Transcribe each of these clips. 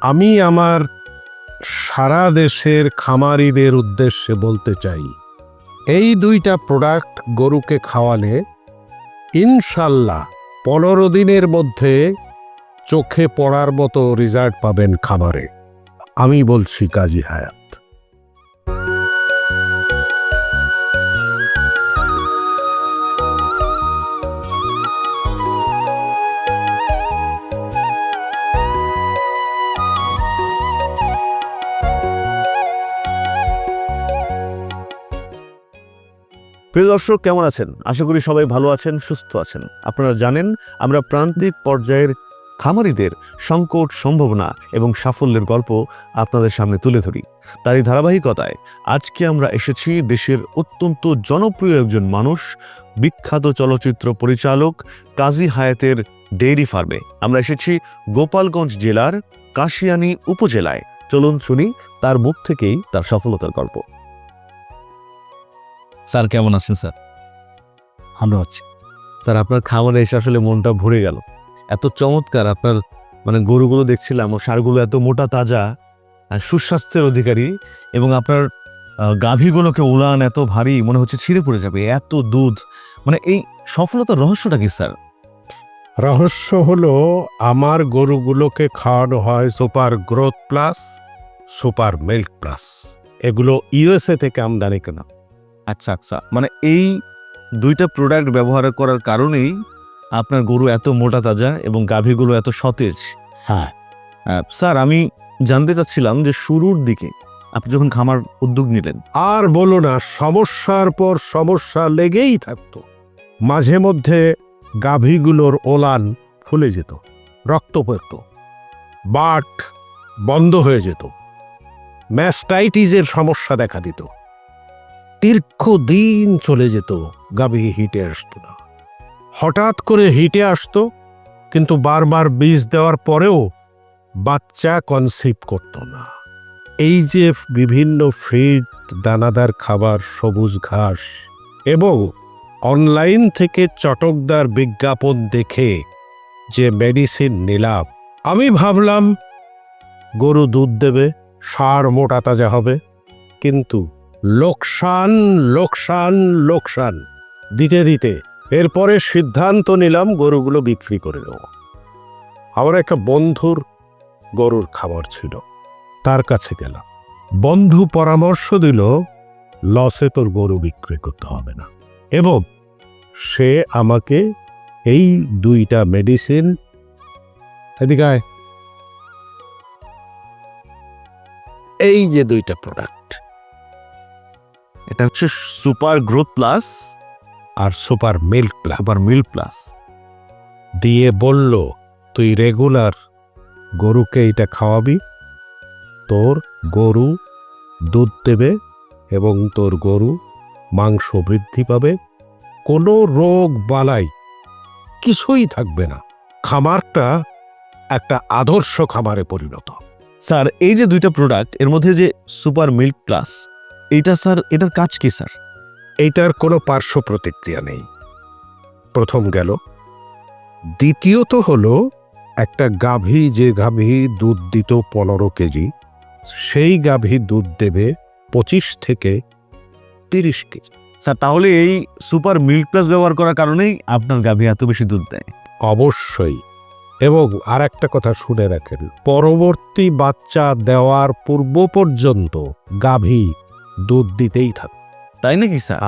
আমি আমার সারা দেশের খামারিদের উদ্দেশ্যে বলতে চাই, এই দুইটা প্রোডাক্ট গরুকে খাওয়ালে ইনশাল্লাহ 15 দিনের মধ্যে চোখে পড়ার মতো রেজাল্ট পাবেন খামারে। আমি বলছি কাজী হায়াত। প্রিয় দর্শক, কেমন আছেন? আশা করি সবাই ভালো আছেন, সুস্থ আছেন। আপনারা জানেন আমরা প্রান্তিক পর্যায়ের খামারিদের সংকট, সম্ভাবনা এবং সাফল্যের গল্প আপনাদের সামনে তুলে ধরি। তারই ধারাবাহিকতায় আজকে আমরা এসেছি দেশের অত্যন্ত জনপ্রিয় একজন মানুষ, বিখ্যাত চলচ্চিত্র পরিচালক কাজী হায়াতের ডেইরি ফার্মে। আমরা এসেছি গোপালগঞ্জ জেলার কাশিয়ানী উপজেলায়। চলুন শুনি তার মুখ থেকেই তার সফলতার গল্প। স্যার কেমন আছেন? স্যার ভালো আছি স্যার, আপনার খামারে এসে আসলে মনটা ভরে গেল। এত চমৎকার আপনার গরুগুলো দেখছিলাম, ও ষাঁড়গুলো এত মোটা তাজা, সুস্বাস্থ্যের অধিকারী, এবং আপনার গাভীগুলোকে উলান এত ভারী, মনে হচ্ছে ছিঁড়ে পড়ে যাবে, এত দুধ। এই সফলতার রহস্যটা কি স্যার? রহস্য হলো, আমার গরুগুলোকে খাওয়ানো হয় super growth plus, super milk plus. এগুলো ইউএসএ থেকে আমদানি কেনা। আচ্ছা আচ্ছা, এই দুইটা প্রোডাক্ট ব্যবহার করার কারণেই আপনার গরু এত মোটা তাজা এবং গাভীগুলো এত সতেজ। হ্যাঁ স্যার, আমি জানতে চাচ্ছিলাম যে শুরুর দিকে আপনি যখন খামার উদ্যোগ নিলেন, আর বলো না, সমস্যার পর সমস্যা লেগেই থাকতো। মাঝে মধ্যে গাভীগুলোর ওলান ফুলে যেত, রক্ত পড়ত, বাট বন্ধ হয়ে যেত, ম্যাস্টাইটিসের সমস্যা দেখা দিত, দীর্ঘদিন চলে যেত, গাভী হিটে আসতো না। হঠাৎ করে হিটে আসতো, কিন্তু বারবার বীজ দেওয়ার পরেও বাচ্চা কনসিভ করত না। এই যে বিভিন্ন ফিড, দানাদার খাবার, সবুজ ঘাস এবং অনলাইন থেকে চটকদার বিজ্ঞাপন দেখে যে মেডিসিন নিলাম, আমি ভাবলাম গরু দুধ দেবে, ষাঁড় মোটা তাজা হবে, কিন্তু লোকসান লোকসান লোকসান দিতে দিতে এরপরে সিদ্ধান্ত নিলাম গরুগুলো বিক্রি করে দেব। আমার একটা বন্ধুর গরুর খাবার ছিল, তার কাছে গেলাম। বন্ধু পরামর্শ দিল, লসে তোর গরু বিক্রি করতে হবে না, এবং সে আমাকে এই দুইটা মেডিসিন, এদিকে এই যে দুইটা প্রোডাক্ট, এটা হচ্ছে সুপার গ্রোথ প্লাস আর super milk plus, super milk plus দিয়ে বলল, তুই রেগুলার গরুকে এটা খাওয়াবি, তোর গরু দুধ দেবে এবং তোর গরু মাংস বৃদ্ধি পাবে, কোনো রোগ বালাই কিছুই থাকবে না, খামারটা একটা আদর্শ খামারে পরিণত। স্যার, এই যে দুইটা প্রোডাক্ট, এর মধ্যে যে সুপার মিল্ক প্লাস, এইটা স্যার, এটার কাজ কি স্যার? এইটার কোনো পার্শ্ব প্রতিক্রিয়া নেই, প্রথম গেল। দ্বিতীয়ত হলো, একটা গাভী, যে গাভী দুধ দিত 15 কেজি, সেই গাভী দুধ দেবে 25 থেকে 30 কেজি। স্যার, তাহলে এই সুপার মিল্ক প্লাস ব্যবহার করার কারণেই আপনার গাভী এত বেশি দুধ দেয়? অবশ্যই। এবং আর একটা কথা শুনে রাখেন, পরবর্তী বাচ্চা দেওয়ার পূর্ব পর্যন্ত গাভী দুধ দিতেই থাকে। তাই নাকি স্যার?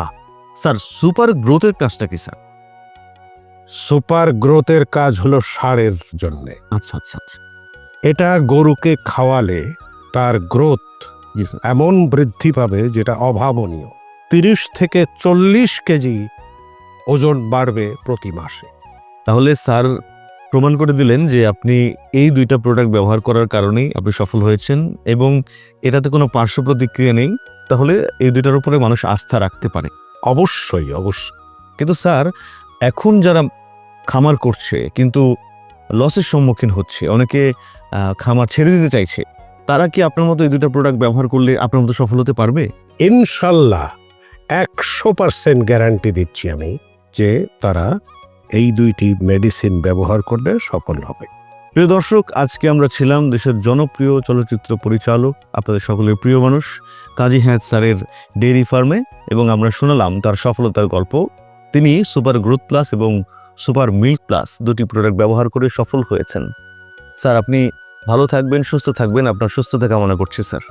স্যার, সুপার গ্রোথের কাজটা কি স্যার? সুপার গ্রোথের কাজ হলো ষাঁড়ের জন্যে। আচ্ছা আচ্ছা আচ্ছা। এটা গরুকে খাওয়ালে তার গ্রোথ এমন বৃদ্ধি পাবে যেটা অভাবনীয়। 30 থেকে 40 কেজি ওজন বাড়বে প্রতি মাসে। তাহলে স্যার প্রমাণ করে দিলেন যে আপনি এই দুইটা প্রোডাক্ট ব্যবহার করার কারণেই আপনি সফল হয়েছেন, এবং এটাতে কোনো পার্শ্ব প্রতিক্রিয়া নেই। তাহলে এই দুইটার উপরে মানুষ আস্থা রাখতে পারে। অবশ্যই অবশ্যই। কিন্তু স্যার, এখন যারা খামার করছে কিন্তু লসের সম্মুখীন হচ্ছে, অনেকে খামার ছেড়ে দিতে চাইছে, তারা কি আপনার মতো এই দুইটা প্রোডাক্ট ব্যবহার করলে আপনার মতো সফল হতে পারবে? ইনশাল্লাহ 100% গ্যারান্টি দিচ্ছি আমি যে তারা এই দুইটি মেডিসিন ব্যবহার করলে সফল হবে। প্রিয় দর্শক, আজকে আমরা ছিলাম দেশের জনপ্রিয় চলচ্চিত্র পরিচালক, আপনাদের সকলের প্রিয় মানুষ কাজী হায়াৎ স্যারের ডেইরি ফার্মে, এবং আমরা শোনালাম তার সফলতার গল্প। তিনি সুপার গ্রোথ প্লাস এবং সুপার মিল্ক প্লাস দুটি প্রোডাক্ট ব্যবহার করে সফল হয়েছেন। স্যার, আপনি ভালো থাকবেন, সুস্থ থাকবেন, আপনার সুস্থতা কামনা করছি স্যার।